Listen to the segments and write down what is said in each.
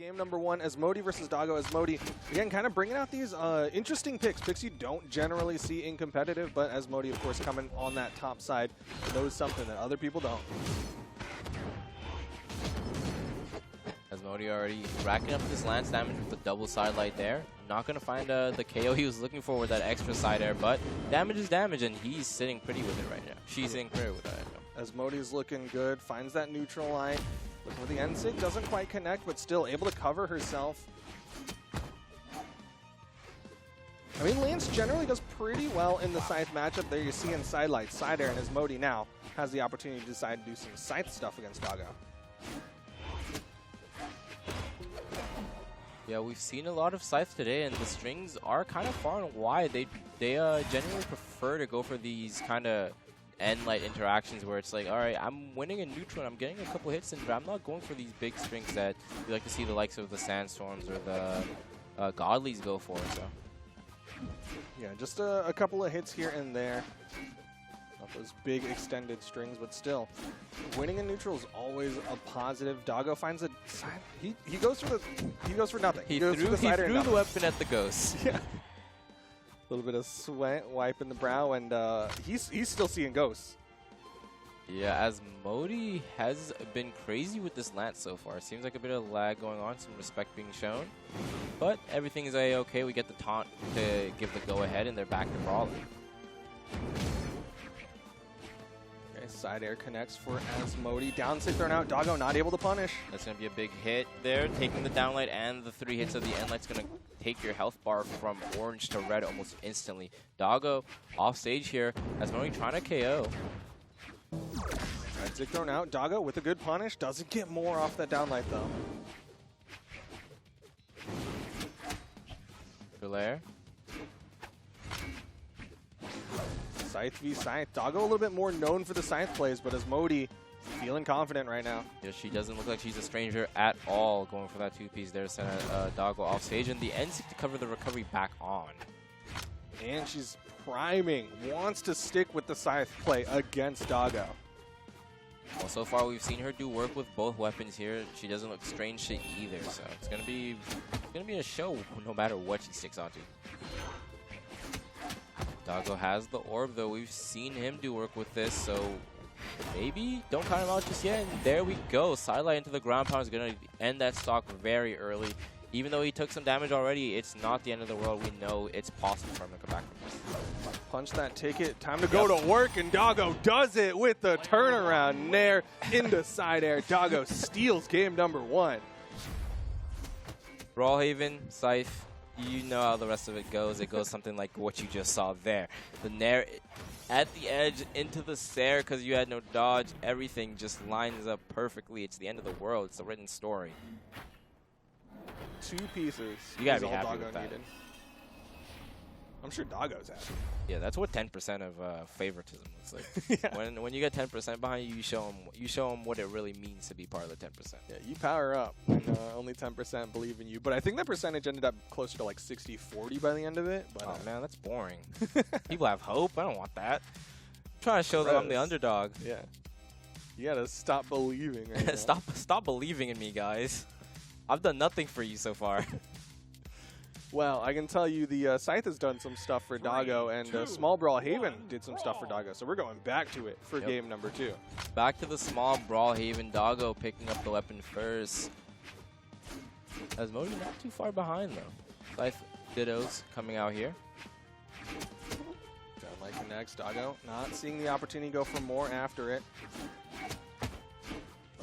Game number one, Asmodie versus Doggo. Asmodie, again, kind of bringing out these interesting picks you don't generally see in competitive, but Asmodie, of course, coming on that top side knows something that other people don't. Asmodie already racking up this lance damage with the double side light there. Not going to find the KO he was looking for with that extra side air, but damage is damage, and he's sitting pretty with it right now. She's sitting pretty with it right now. Asmodie's looking good, finds that neutral line. Looking for the end sig, doesn't quite connect, but still able to cover herself. I mean, Lance generally does pretty well in the Scythe matchup. There you see in side light, side air, and Asmodie now has the opportunity to decide to do some Scythe stuff against Doggo. Yeah, we've seen a lot of Scythe today, and the strings are kind of far and wide. They generally prefer to go for these kind of end light interactions where it's like, all right, I'm winning in neutral and I'm getting a couple hits, but I'm not going for these big strings that you like to see the likes of the Sandstorms or the Godlies go for. So yeah, just a couple of hits here and there. Not those big extended strings, but still, winning in neutral is always a positive. Doggo finds a side. He goes for nothing. He threw the weapon at the ghost. Yeah. A little bit of sweat wiping the brow, and he's still seeing ghosts. Yeah, Asmodie has been crazy with this lance so far. Seems like a bit of lag going on, some respect being shown. But everything is A-okay. We get the taunt to give the go-ahead, and they're back to brawling. Okay, side air connects for Asmodie. Down sig thrown out. Doggo not able to punish. That's going to be a big hit there. Taking the downlight and the 3 hits of the end light's going to take your health bar from orange to red almost instantly. Doggo off stage here. Asmodie trying to KO. Right, Zig thrown out. Doggo with a good punish. Doesn't get more off that downlight though. Belair. Scythe v Scythe. Doggo a little bit more known for the Scythe plays, but Asmodie feeling confident right now. Yeah, she doesn't look like she's a stranger at all going for that 2-piece there to send Doggo off stage, and the end to cover the recovery back on. And she's priming, wants to stick with the Scythe play against Doggo. Well, so far we've seen her do work with both weapons here. She doesn't look strange shit either, so it's gonna be a show no matter what she sticks onto. Doggo has the orb though. We've seen him do work with this, so maybe don't count him out just yet. And there we go. Sidelight into the ground pound is gonna end that stock very early. Even though he took some damage already, it's not the end of the world. We know it's possible for him to come back from this. Punch that ticket. Time to go to work, and Doggo does it with the turnaround nair into side air. Doggo steals game number one. Brawlhalla, Scythe, you know how the rest of it goes. It goes something like what you just saw there. The nair at the edge into the stair because you had no dodge. Everything just lines up perfectly. It's the end of the world. It's a written story. 2 pieces. You gotta be happy with that. Needed. I'm sure Doggo's happy. Yeah, that's what 10% of favoritism looks like. Yeah. When you get 10% behind you, you show them what it really means to be part of the 10%. Yeah, you power up when only 10% believe in you. But I think that percentage ended up closer to like 60-40 by the end of it. But, oh man, that's boring. People have hope. I don't want that. I'm trying to show them I'm the underdog. Yeah. You gotta stop believing. Right now. Stop believing in me, guys. I've done nothing for you so far. Well, I can tell you the Scythe has done some stuff for Doggo, and Small Brawlhalla did some stuff for Doggo. So we're going back to it for game number 2. Back to the Small Brawlhalla. Doggo picking up the weapon first. Asmodie not too far behind, though. Scythe Dittos coming out here. Downlight connects. Doggo not seeing the opportunity to go for more after it.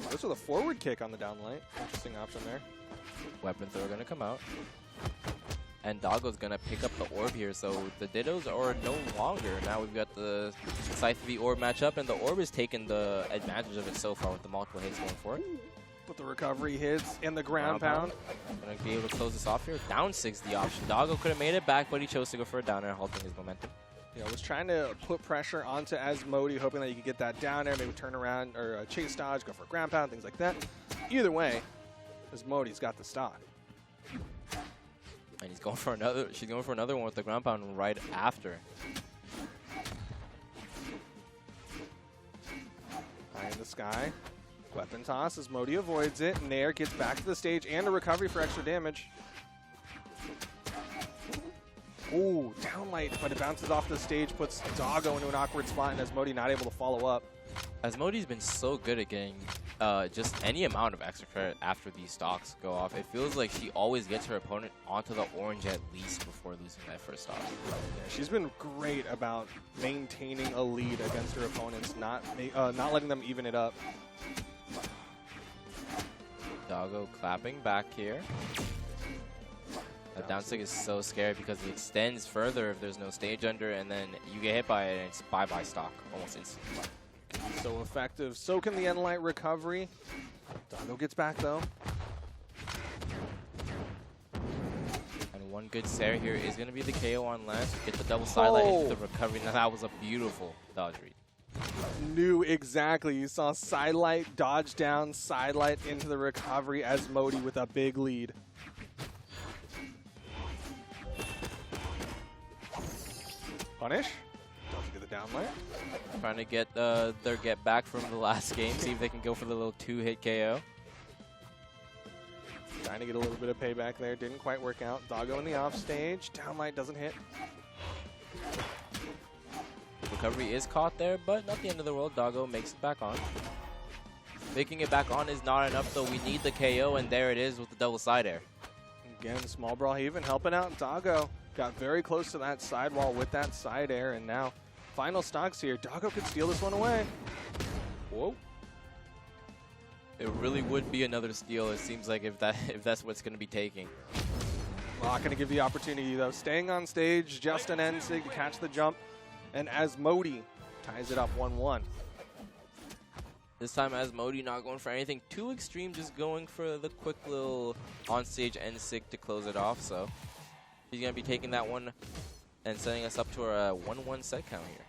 This with a forward kick on the downlight. Interesting option there. Weapon throw going to come out. And Doggo's going to pick up the orb here, so the Dittos are no longer. Now we've got the Scythe v Orb matchup, and the Orb has taken the advantage of it so far with the multiple hits going for it. But the recovery hits and the ground pound. Going to be able to close this off here. Down 6 the option. Doggo could have made it back, but he chose to go for a down air, halting his momentum. Yeah, was trying to put pressure onto Asmodie, hoping that you could get that down air, maybe turn around or chase dodge, go for a ground pound, things like that. Either way, Asmodie's got the stock. And he's going for another. She's going for another one with the ground pound right after. High in the sky. Weapon toss as Asmodie avoids it. Nair gets back to the stage and a recovery for extra damage. Ooh, downlight, but it bounces off the stage, puts Doggo into an awkward spot, and Asmodie not able to follow up. Asmodie's been so good at getting just any amount of extra credit after these stocks go off. It feels like she always gets her opponent onto the orange at least before losing that first stock. Yeah, she's been great about maintaining a lead against her opponents, not letting them even it up. Doggo clapping back here. That down stick is so scary because it extends further if there's no stage under, and then you get hit by it and it's bye-bye stock almost instantly. So effective. So can the Endlight recovery. Doggo gets back though. And one good Sarah here is going to be the KO on Lance. Get the double sidelight into the recovery. Now that was a beautiful dodge read. Knew exactly. You saw sidelight, dodge down, sidelight into the recovery. Asmodie with a big lead. Punish. Doesn't get the downlight. Trying to get their get back from the last game. See if they can go for the little 2-hit KO. Trying to get a little bit of payback there. Didn't quite work out. Doggo in the off stage. Downlight doesn't hit. Recovery is caught there, but not the end of the world. Doggo makes it back on. Making it back on is not enough, though. We need the KO, and there it is with the double side air. Again, small Brawlhalla helping out Doggo. Got very close to that sidewall with that side air, and now final stocks here. Doggo could steal this one away. Whoa. It really would be another steal, it seems like, if that's what's going to be taking. Not going to give the opportunity, though. Staying on stage, just an N-Sig to catch the jump, and Asmodie ties it up 1-1. This time Asmodie not going for anything too extreme, just going for the quick little on-stage N-Sig to close it off, so he's going to be taking that one and setting us up to a 1-1 set count here.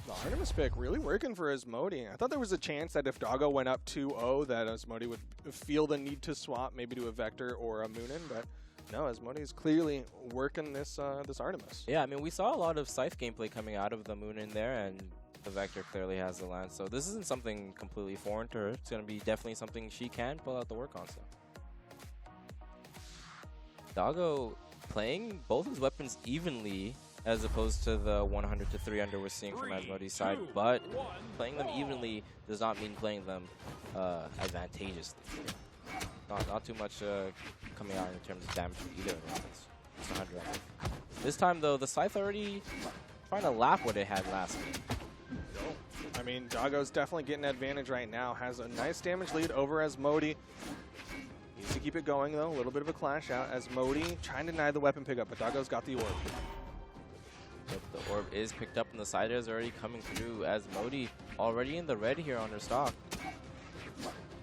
The Artemis pick really working for Asmodie. I thought there was a chance that if Doggo went up 2-0 that Asmodie would feel the need to swap maybe to a Vector or a Moonin, but no, Asmodie is clearly working this this Artemis. Yeah, I mean, we saw a lot of Scythe gameplay coming out of the Moonin there, and the Vector clearly has the Lance, so this isn't something completely foreign to her. It's going to be definitely something she can pull out the work on. So Doggo playing both his weapons evenly as opposed to the 100 to 300 we're seeing from Asmodie's side, but playing them evenly does not mean playing them advantageously. Not too much coming out in terms of damage from either of the weapons. Just 100 on it. This time though, the Scythe already trying to lap what it had last game. I mean, Doggo's definitely getting advantage right now. Has a nice damage lead over Asmodie. Needs to keep it going though. A little bit of a clash out. Asmodie trying to deny the weapon pickup, but Doggo's got the orb. But the orb is picked up and the side air is already coming through. Asmodie already in the red here on her stock.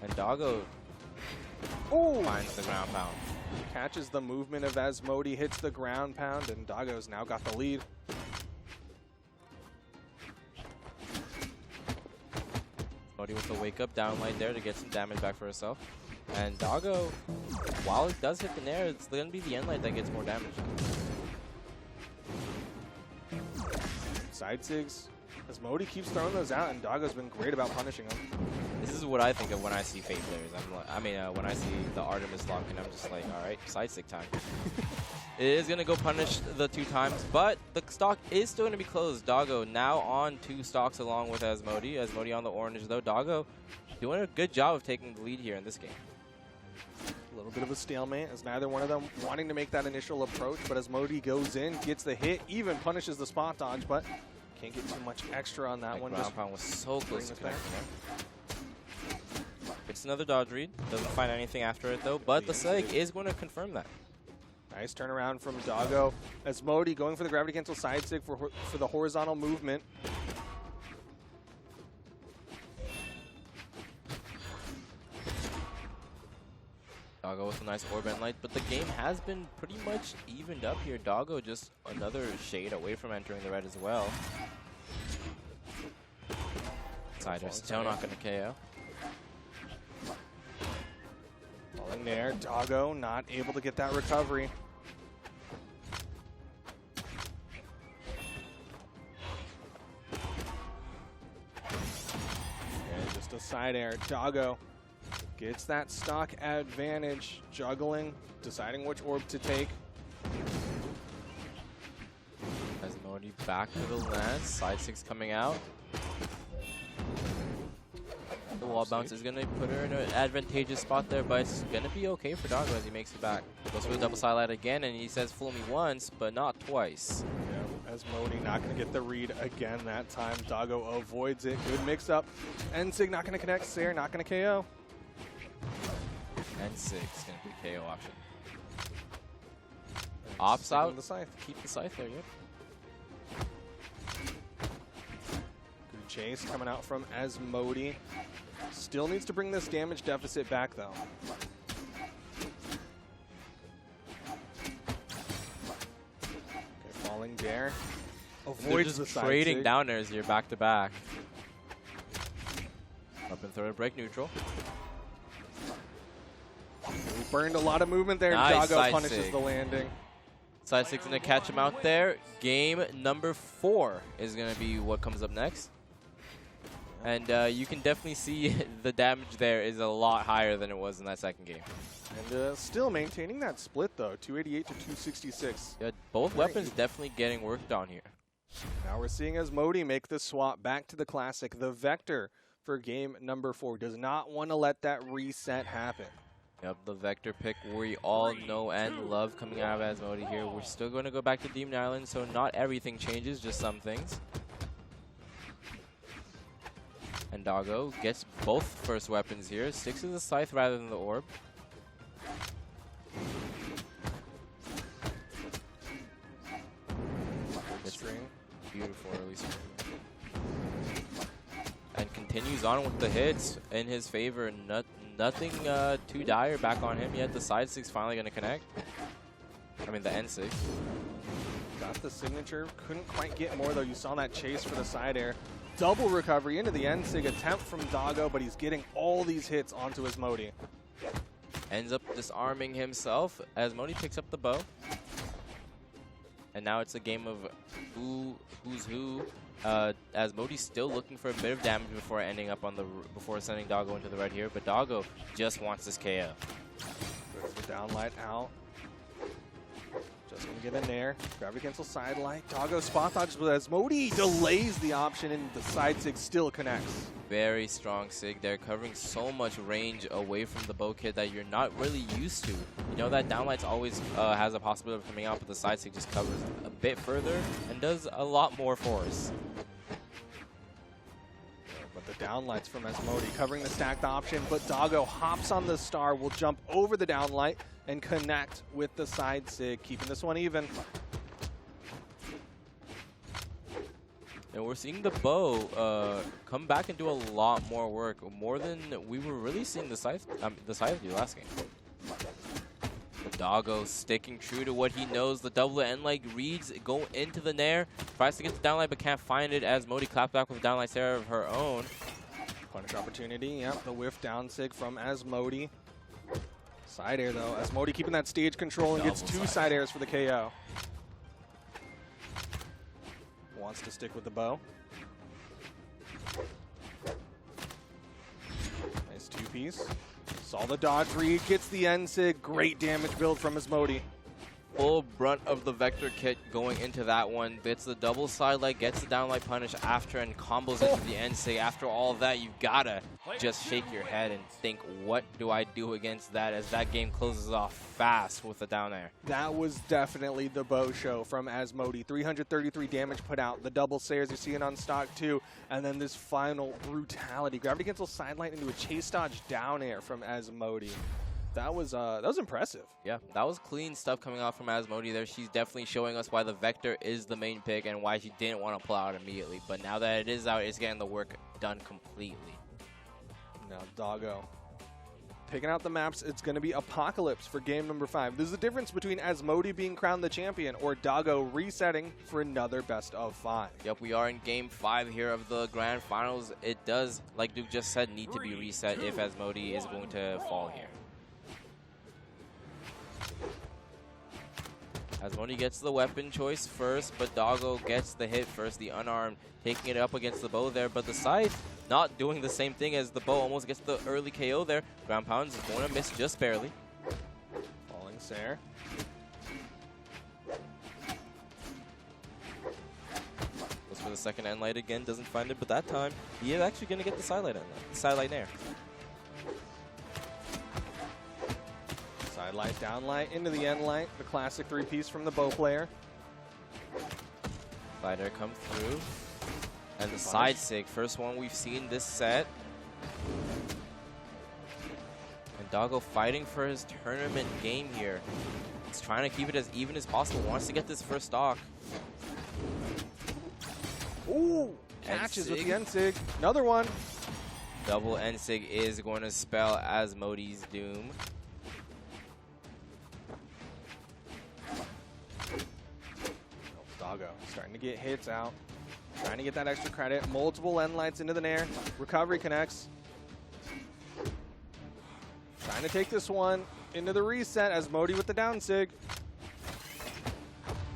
And Doggo finds the ground pound. Catches the movement of Asmodie, hits the ground pound, and Doggo's now got the lead. Asmodie with the wake up downlight there to get some damage back for herself. And Doggo, while it does hit the nair, it's going to be the end light that gets more damage. Side Sigs. Asmodie keeps throwing those out, and Doggo's been great about punishing them. This is what I think of when I see Fate players. When I see the Artemis locking, I'm just like, all right, side stick time. It is going to go punish the 2 times, but the stock is still going to be closed. Doggo now on 2 stocks along with Asmodie. Asmodie on the orange, though. Doggo doing a good job of taking the lead here in this game. A little bit of a stalemate as neither one of them wanting to make that initial approach, but Asmodie goes in, gets the hit, even punishes the spot dodge, but can't get too much extra on that one. Ground pound was so close to connecting there. It's another dodge read. Doesn't find anything after it, though, but the Seg is going to confirm that. Nice turnaround from Doggo. Asmodie going for the gravity cancel side sig for the horizontal movement. Doggo with a nice orb and light, but the game has been pretty much evened up here. Doggo just another shade away from entering the red as well. Sider still not going to KO. Falling there, Doggo not able to get that recovery. side air. Doggo gets that stock advantage, juggling, deciding which orb to take. Asmodie back to the land, side 6 coming out. The wall bounce is going to put her in an advantageous spot there, but it's going to be okay for Doggo as he makes it back. Goes for the double side light again, and he says fool me once, but not twice. Yeah, Asmodie not going to get the read again that time. Doggo avoids it. Good mix up. Nsig not going to connect. Sayer not going to KO. And 6 going to be KO option. Ops out. The scythe. Keep the scythe there, yep. Good chase coming out from Asmodie. Still needs to bring this damage deficit back, though. Okay, falling dare. Avoids the side trading sig. down airs here back to back. Up and throw to break neutral. He burned a lot of movement there. Nice Doggo side punishes sig. the landing. Side 6 going to catch him out there. Game number 4 is going to be what comes up next. And you can definitely see the damage there is a lot higher than it was in that second game. And still maintaining that split, though. 288 to 266. Yeah, both weapons definitely getting worked on here. Now we're seeing Asmodie make the swap back to the classic. The Vector for game number 4 does not want to let that reset happen. Yep, the Vector pick we all know and love coming out of Asmodie here. We're still going to go back to Demon Island, so not everything changes, just some things. And Doggo gets both first weapons here. Sticks to the scythe rather than the orb. String. Beautiful early string. And continues on with the hits in his favor. Nothing too dire back on him yet. The side 6 finally going to connect. I mean, the N6. Got the signature. Couldn't quite get more, though. You saw that chase for the side air. Double recovery into the N-Sig attempt from Doggo, but he's getting all these hits onto Asmodie. Ends up disarming himself. Asmodie picks up the bow. And now it's a game of who's who. Asmodie's still looking for a bit of damage before ending up on before sending Doggo into the red here, but Doggo just wants this KO. There's the downlight out. Just gonna get in there. Gravity cancel side light. Doggo spot dodges, but Asmodie delays the option, and the side sig still connects. Very strong sig there, covering so much range away from the bow kit that you're not really used to. You know that downlight's always has a possibility of coming out, but the side sig just covers a bit further and does a lot more force. But the downlights from Asmodie covering the stacked option, but Doggo hops on the star, will jump over the downlight and connect with the side sig, keeping this one even. And we're seeing the bow come back and do a lot more work, more than we were really seeing the scythe do last game. The Doggo sticking true to what he knows. The double end leg reads, go into the nair, tries to get the downlight but can't find it as Asmodie claps back with a downlight Sarah of her own. Punish opportunity, yep, the whiff down sig from Asmodie. Side air though, Asmodie keeping that stage control and gets 2 side airs for the KO. Wants to stick with the bow. Nice 2-piece. Saw the dodge read, gets the N-Sig. Great damage build from Asmodie. Full brunt of the Vector kit going into that one. Gets the double side light, gets the downlight punish after, and combos into the N-Sig. After all of that, you gotta just shake your head and think, what do I do against that, as that game closes off fast with the down air. That was definitely the bow show from Asmodie. 333 damage put out. The double Sayers you're seeing on stock too. And then this final brutality. Gravity cancel side light into a chase dodge down air from Asmodie. That was impressive. Yeah, that was clean stuff coming out from Asmodie there. She's definitely showing us why the Vector is the main pick and why she didn't want to pull out immediately. But now that it is out, it's getting the work done completely. Now Doggo picking out the maps. It's going to be Apocalypse for game number 5. There's a difference between Asmodie being crowned the champion or Doggo resetting for another best of 5. Yep, we are in game 5 here of the grand finals. It does, like Duke just said, need to be reset if Asmodie is going to fall here. Asmodie gets the weapon choice first, but Doggo gets the hit first, the unarmed, taking it up against the bow there. But the scythe not doing the same thing as the bow. Almost gets the early KO there. Ground pound is going to miss just barely. Falling Sair. Goes for the second end light again, doesn't find it, but that time he is actually going to get the side light nair. Side light, down light, into the end light. The classic three-piece from the bow player. Slider come through. And the side sig, first one we've seen this set. And Doggo fighting for his tournament game here. He's trying to keep it as even as possible. Wants to get this first stock. Ooh! Catches with the N-Sig. Another one. Double N-Sig is going to spell Asmodie's doom. Doggo starting to get hits out. Trying to get that extra credit. Multiple end lights into the nair. Recovery connects. Trying to take this one into the reset. Asmodie with the down sig.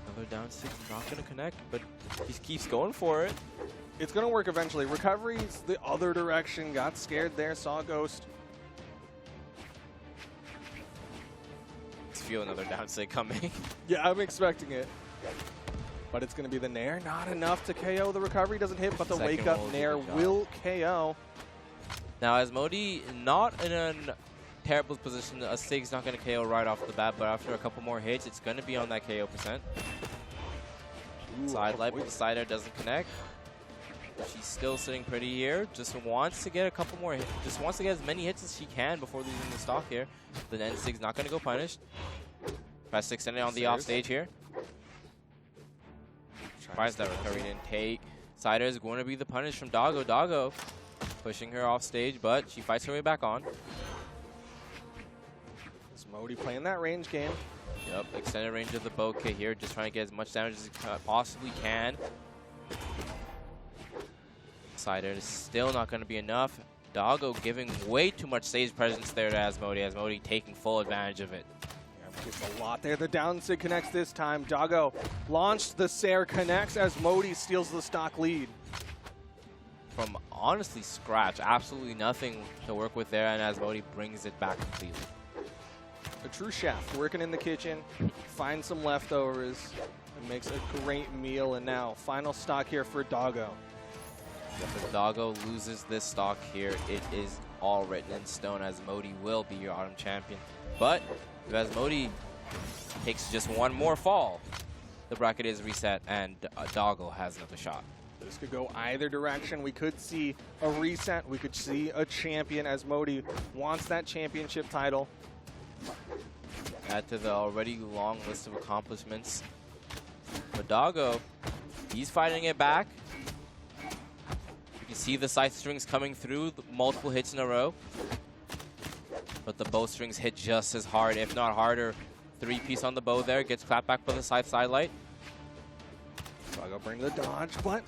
Another down sig, not going to connect, but he keeps going for it. It's going to work eventually. Recovery's the other direction. Got scared there. Saw a ghost. Let's feel another down sig coming. Yeah, I'm expecting it. But it's going to be the nair. Not enough to KO. The recovery doesn't hit, but the wake-up nair will KO. Now, Asmodie not in a terrible position. A Sig's not going to KO right off the bat, but after a couple more hits, it's going to be on that KO percent. Side light, but the side air doesn't connect. She's still sitting pretty here. Just wants to get a couple more hits. Just wants to get as many hits as she can before losing the stock here. The N-Sig's not going to go punished. Tries to extend it on the off stage here. Tries that recovery didn't take. Sider is going to be the punish from Doggo. Doggo pushing her off stage, but she fights her way back on. Asmodie playing that range game. Yep, extended range of the bow kit here, just trying to get as much damage as he possibly can. Sider is still not going to be enough. Doggo giving way too much stage presence there to Asmodie. Asmodie taking full advantage of it. Gets a lot there. The down sig connects this time. Doggo launched. The Sair connects. Asmodie steals the stock lead. From honestly scratch, absolutely nothing to work with there, and Asmodie brings it back completely. A true chef working in the kitchen, finds some leftovers, and makes a great meal. And now, final stock here for Doggo. If Doggo loses this stock here, it is all written in stone. Asmodie will be your autumn champion. But if Asmodie takes just one more fall, the bracket is reset, and Doggo has another shot. This could go either direction. We could see a reset. We could see a champion. Asmodie wants that championship title. Add to the already long list of accomplishments. But Doggo, he's fighting it back. You can see the side strings coming through, multiple hits in a row. But the bowstrings hit just as hard, if not harder. Three-piece on the bow there, gets clapped back by the side light. Doggo bring the dodge, but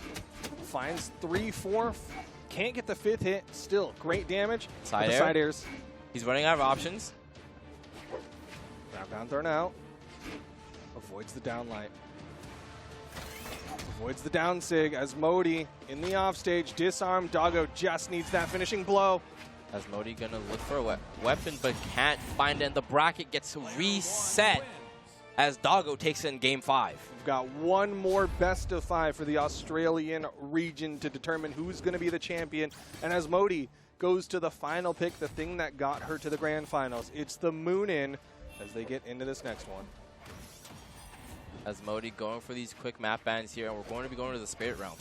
finds 3, 4. Can't get the 5th hit. Still, great damage. Side air. Side airs. He's running out of options. Ground pound thrown out. Avoids the down light. Avoids the down sig. Asmodie in the offstage. Disarm. Doggo just needs that finishing blow. Asmodie gonna look for a weapon, but can't find it, and the bracket gets reset as Doggo takes it in Game 5. We've got one more best of 5 for the Australian region to determine who's going to be the champion, and Asmodie goes to the final pick, the thing that got her to the grand finals. It's the Moon-In as they get into this next one. Asmodie going for these quick map bans here, and we're going to be going to the Spirit Realm.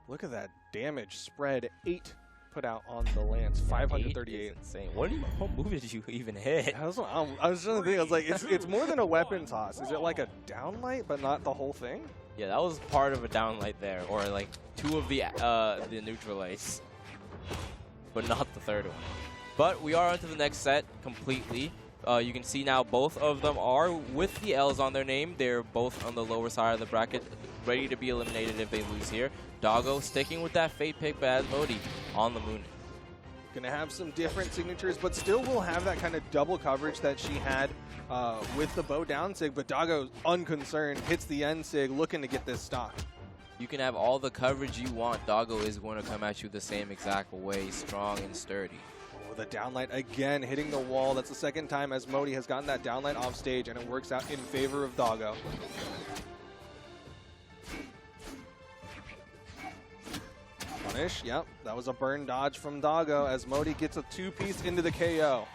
Look at that damage spread. 8 put out on the lance. 538. Insane. What move did you even hit? I was trying to think. I was like, it's more than a weapon toss. Is it like a downlight, but not the whole thing? Yeah, that was part of a downlight there, or like 2 of the neutral lights, but not the third one. But we are onto the next set completely. You can see now both of them are with the L's on their name. They're both on the lower side of the bracket, ready to be eliminated if they lose here. Doggo sticking with that fate pick, but Asmodie on the Moon. Gonna have some different signatures, but still will have that kind of double coverage that she had with the bow down sig. But Doggo, unconcerned, hits the end sig, looking to get this stock. You can have all the coverage you want. Doggo is going to come at you the same exact way, strong and sturdy. Oh, the downlight again hitting the wall. That's the second time Asmodie has gotten that downlight off stage, and it works out in favor of Doggo. Punish, yep, that was a burn dodge from Doggo. Asmodie gets a two-piece into the KO.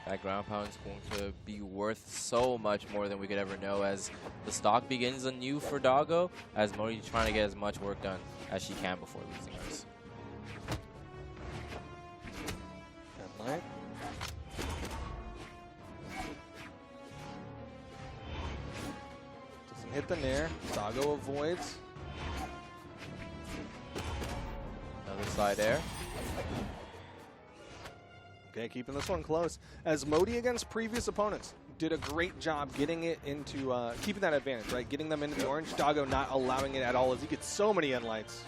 That ground pound is going to be worth so much more than we could ever know as the stock begins anew for Doggo. Asmodie trying to get as much work done as she can before losing hers. Downlight. Doesn't hit the nair. Doggo avoids. Another side air. Okay, keeping this one close. Asmodie against previous opponents did a great job getting it into, keeping that advantage, right? Getting them into the orange. Doggo not allowing it at all as he gets so many end lights.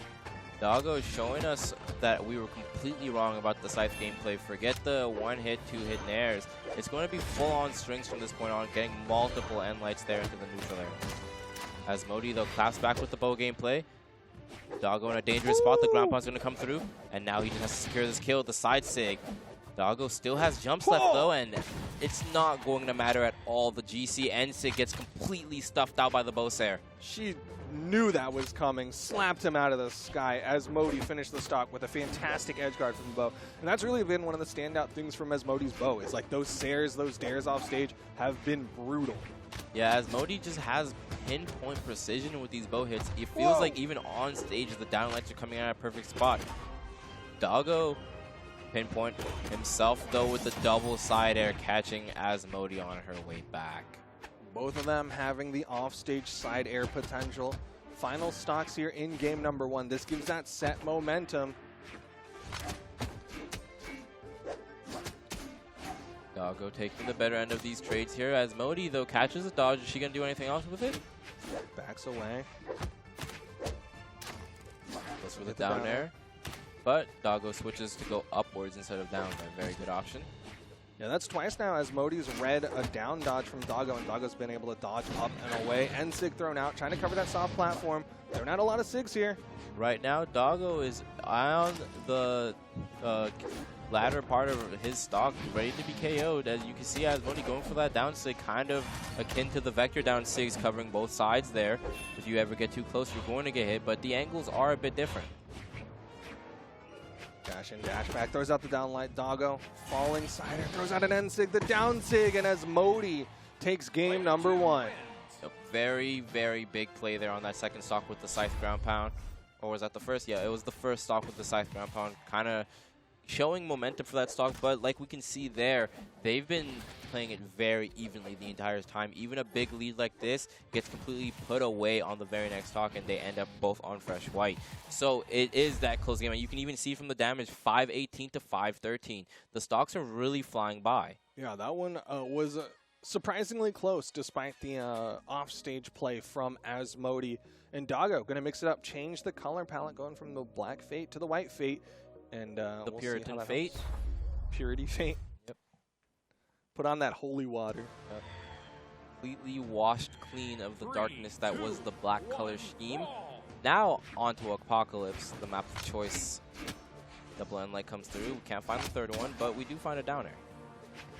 Doggo is showing us that we were completely wrong about the Scythe gameplay. Forget the one-hit, two-hit nairs. It's going to be full-on strings from this point on, getting multiple end lights there into the neutral area. Asmodie, though, claps back with the bow gameplay. Doggo in a dangerous spot. The ground pound's going to come through, and now he just has to secure this kill with the side sig. Doggo still has jumps left, though, and it's not going to matter at all. The GC and sig gets completely stuffed out by the Bowser. She knew that was coming, slapped him out of the sky. Asmodie finished the stock with a fantastic edge guard from the bow. And that's really been one of the standout things from Asmodie's bow. Is like those sairs, those dares off stage have been brutal. Yeah, Asmodie just has pinpoint precision with these bow hits. It feels like even on stage, the downlights are coming out at a perfect spot. Doggo pinpoint himself, though, with the double side air, catching Asmodie on her way back. Both of them having the offstage side air potential. Final stocks here in game number one. This gives that set momentum. Doggo taking the better end of these trades here. Asmodie, though, catches the dodge. Is she going to do anything else with it? Backs away. Goes for the down air. But Doggo switches to go upwards instead of down. A very good option. Yeah, that's twice now Asmodie's read a down dodge from Doggo, and Doggo's been able to dodge up and away. End sig thrown out, trying to cover that soft platform. There are not a lot of sigs here. Right now, Doggo is on the latter part of his stock, ready to be KO'd. As you can see, Asmodie going for that down sig, kind of akin to the vector down sigs, covering both sides there. If you ever get too close, you're going to get hit, but the angles are a bit different. Dash in, dash back, throws out the downlight. Doggo, falling sider, throws out an end sig, the down sig, and Asmodie takes game number one. A very, very big play there on that second stock with the Scythe ground pound. Or was that the first? Yeah, it was the first stock with the Scythe ground pound. Kind of showing momentum for that stock, but like we can see there, they've been playing it very evenly the entire time. Even a big lead like this gets completely put away on the very next stock, and they end up both on fresh white. So it is that close game, and you can even see from the damage, 518 to 513. The stocks are really flying by. Yeah, that one was surprisingly close despite the offstage play from Asmodie. And Doggo going to mix it up, change the color palette, going from the black Fate to the white Fate. And the we'll Puritan Fate. Helps. Purity Fate. Yep. Put on that holy water. Yep. Completely washed clean of the darkness that was the black color scheme. Now onto Apocalypse, the map of choice. Double end light comes through. We can't find the third one, but we do find a downer.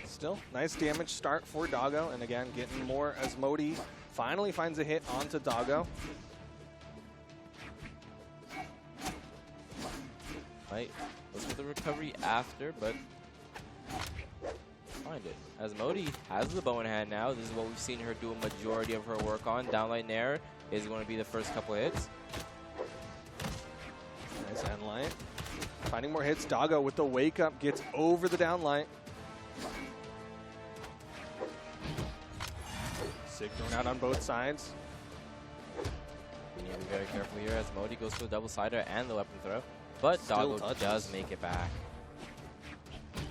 Still, nice damage start for Doggo. And again, getting more. Asmodie finally finds a hit onto Doggo. Right, goes for the recovery after, but find it. Asmodie has the bow in hand now. This is what we've seen her do a majority of her work on. Downlight Nair is going to be the first couple hits. Nice end light. Finding more hits. Doggo with the wake up gets over the downlight. Sig thrown out on both sides. You need to be very careful here. Asmodie goes for the double sider and the weapon throw. But Doggo does make it back.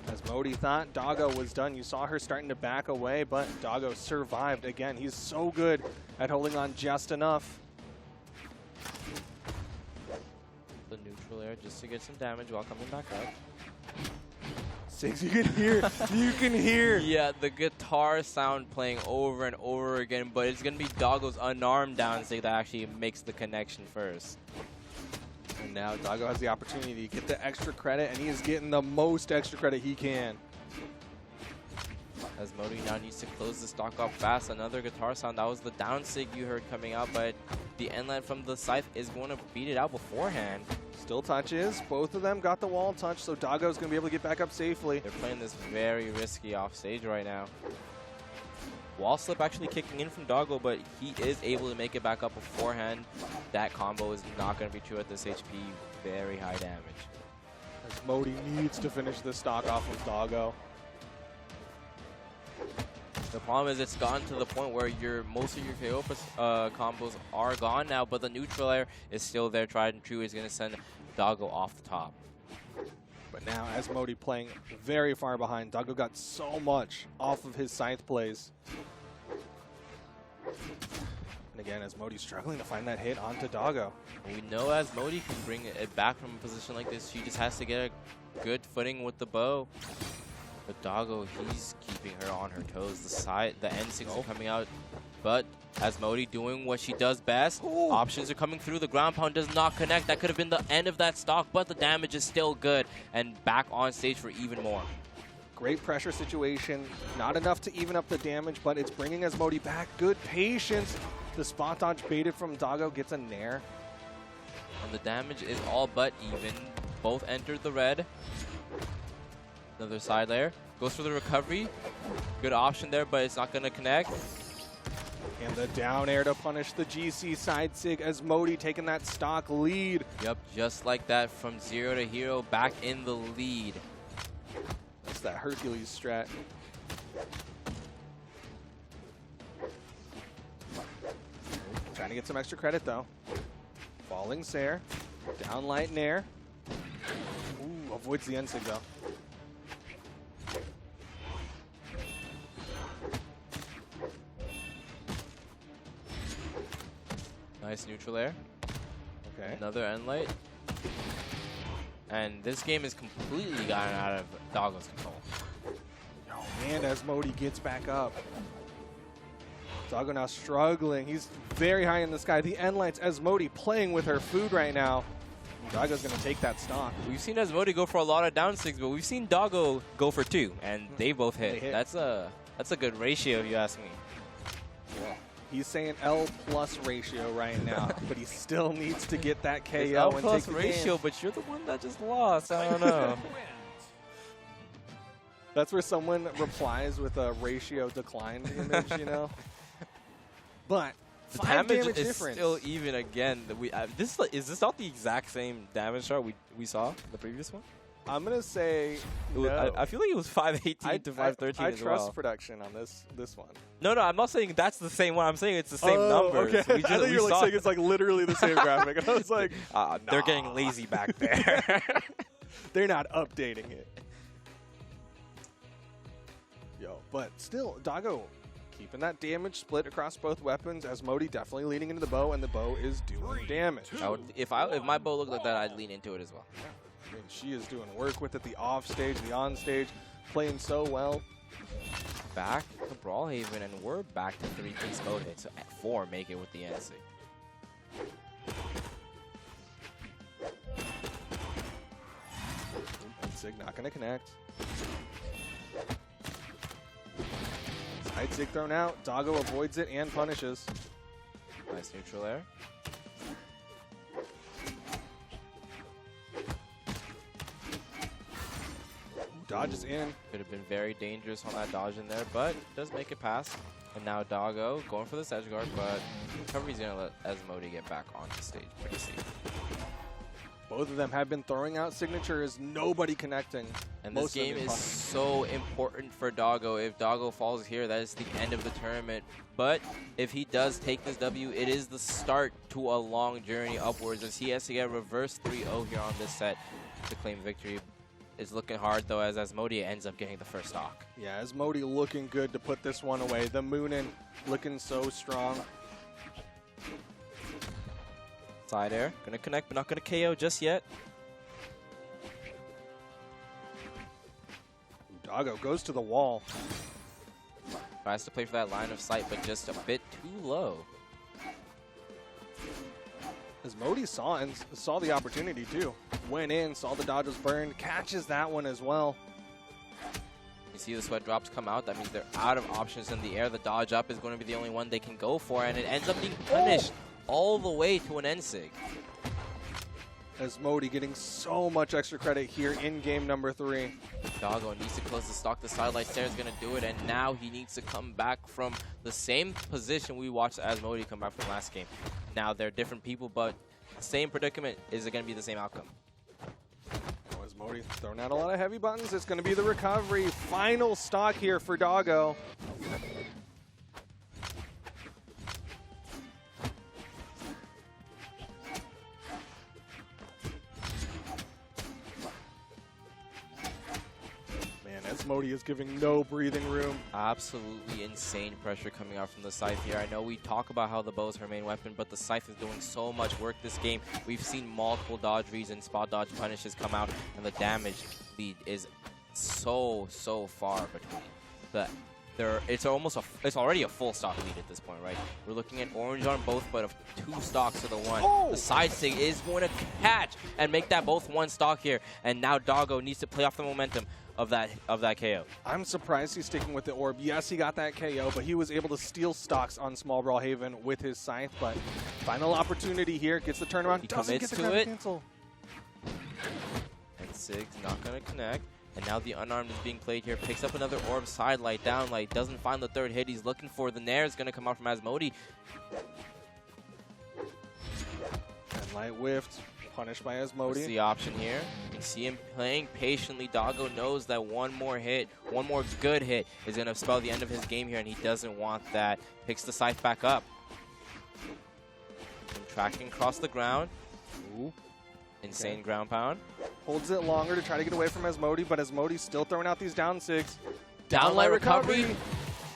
Asmodie thought Doggo was done. You saw her starting to back away, but Doggo survived again. He's so good at holding on just enough. The neutral air just to get some damage while coming back up. Sigs, you can hear. Yeah, the guitar sound playing over and over again, but it's going to be Doggo's unarmed down sig that actually makes the connection first. And now Doggo has the opportunity to get the extra credit, and he is getting the most extra credit he can. Asmodie now needs to close the stock off fast. Another guitar sound. That was the down sig you heard coming out, but the end line from the Scythe is going to beat it out beforehand. Still touches. Both of them got the wall touch, so Doggo's going to be able to get back up safely. They're playing this very risky off stage right now. Wall slip actually kicking in from Doggo, but he is able to make it back up beforehand. That combo is not going to be true at this HP. Very high damage. Asmodie needs to finish this stock off with Doggo. The problem is it's gotten to the point where most of your KO combos are gone now, but the neutral air is still there. Tried and true is going to send Doggo off the top. But now Asmodie playing very far behind. Doggo got so much off of his Scythe plays. And again, Asmodie struggling to find that hit onto Doggo. We know Asmodie can bring it back from a position like this. She just has to get a good footing with the bow. But Doggo, he's keeping her on her toes. The N6 are coming out, but Asmodie doing what she does best. Ooh. Options are coming through. The ground pound does not connect. That could have been the end of that stock, but the damage is still good. And back on stage for even more. Great pressure situation. Not enough to even up the damage, but it's bringing Asmodie back. Good patience. The spot dodge baited from Doggo gets a nair. And the damage is all but even. Both entered the red. Another side layer. Goes for the recovery. Good option there, but it's not going to connect. And the down air to punish the GC side sig. Asmodie taking that stock lead. Yep, just like that from 0 to hero, back in the lead. That's that Hercules strat. Trying to get some extra credit though. Falling Sair. Down light nair. Ooh, avoids the N-sig though. Nice neutral air. Okay. Another end light. And this game is completely gotten out of Doggo's control. And Asmodie gets back up. Doggo now struggling. He's very high in the sky. The end lights, Asmodie playing with her food right now. Doggo's going to take that stock. We've seen Asmodie go for a lot of down sigs, but we've seen Doggo go for 2, and they both hit. They hit. That's a good ratio, if you ask me. Yeah. He's saying L+ ratio right now, but he still needs to get that KO It's L and plus take the ratio, game. but you're the one that just lost. I don't know. That's where someone replies with a ratio declined image, you know? But The 5 damage is difference. still even again. Is this not the exact same damage chart we saw the previous one? I'm going to say no. I feel like it was 518 to 513 I as trust well. production on this one. No, I'm not saying that's the same one. I'm saying it's the same numbers. Okay. I thought you were like saying it's like literally the same graphic. And I was like, they're getting lazy back there. they're not updating it. Yo, but still, Doggo keeping that damage split across both weapons. Asmodie definitely leaning into the bow, and the bow is doing damage. If my bow looked like that, I'd lean into it as well. I mean, she is doing work with it, the off stage, the on stage, playing so well. Back to Brawlhaven, and we're back to 3-piece mode hit. So at 4, make it with the NC. Sig not going to connect. Side Sig thrown out. Doggo avoids it and punishes. Nice neutral air. Dodges in. Could have been very dangerous on that dodge in there, but does make it past. And now Doggo going for this edge guard, but recovery's going to let Asmodie get back on the stage pretty safe. Both of them have been throwing out signatures, nobody connecting. And this game is so important for Doggo. If Doggo falls here, that is the end of the tournament. But if he does take this W, it is the start to a long journey upwards, as he has to get a reverse 3-0 here on this set to claim victory. It's looking hard, though, as Asmodie ends up getting the first stock. Yeah, Asmodie looking good to put this one away. The Moonin looking so strong. Side air. Going to connect, but not going to KO just yet. Doggo goes to the wall. Tries to play for that line of sight, but just a bit too low. Asmodie saw the opportunity too. Went in, saw the dodges burn, catches that one as well. You see the sweat drops come out. That means they're out of options in the air. The dodge up is going to be the only one they can go for, and it ends up being punished all the way to an N-sig. Asmodie getting so much extra credit here in game number 3. Doggo needs to close the stock. The sidelight stare is going to do it, and now he needs to come back from the same position we watched Asmodie come back from last game. Now, they're different people, but same predicament. Is it going to be the same outcome? Oh, Asmodie throwing out a lot of heavy buttons. It's going to be the recovery. Final stock here for Doggo. Asmodie is giving no breathing room. Absolutely insane pressure coming out from the Scythe here. I know we talk about how the bow is her main weapon, but the Scythe is doing so much work this game. We've seen multiple dodge reads and spot dodge punishes come out, and the damage lead is so far between. But it's already a full stock lead at this point, right? We're looking at orange on both, but 2 stocks to the one. Oh! The side sig is going to catch and make that both 1 stock here, and now Doggo needs to play off the momentum of that KO. I'm surprised he's sticking with the orb. Yes, he got that KO, but he was able to steal stocks on small Brawlhalla with his scythe. But final opportunity here, gets the turnaround. He doesn't commits get the to it. Cancel. And Sig's not going to connect. And now the unarmed is being played here. Picks up another orb side light down. Light doesn't find the 3rd hit. He's looking for the Nair is going to come out from Asmodie. And light whiffed. Punished by Asmodie. What's the option here? You see him playing patiently. Doggo knows that one more hit, one more good hit is going to spell the end of his game here, and he doesn't want that. Picks the scythe back up. And tracking across the ground. Ooh. Insane Okay. ground pound. Holds it longer to try to get away from Asmodie, but Asmodie's still throwing out these down 6. Downlight recovery.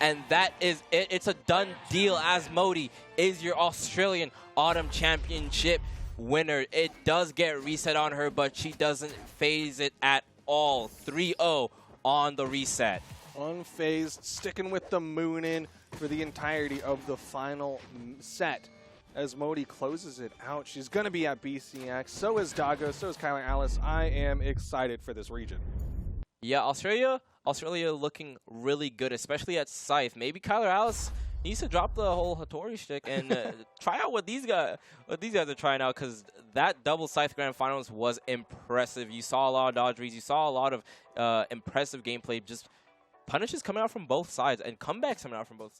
And that is it. It's a done deal. Asmodie is your Australian Autumn Championship winner. It does get reset on her, but she doesn't phase it at all. 3-0 on the reset. Unfazed, sticking with the moon in for the entirety of the final set. Asmodie closes it out. She's going to be at BCX. So is Doggo. So is Kyler Alice. I am excited for this region. Yeah, Australia looking really good, especially at Scythe. Maybe Kyler Alice needs to drop the whole Hattori shtick and try out what these guys are trying out, because that double Scythe Grand Finals was impressive. You saw a lot of dodge reads. You saw a lot of impressive gameplay. Just punishes coming out from both sides and comebacks coming out from both sides.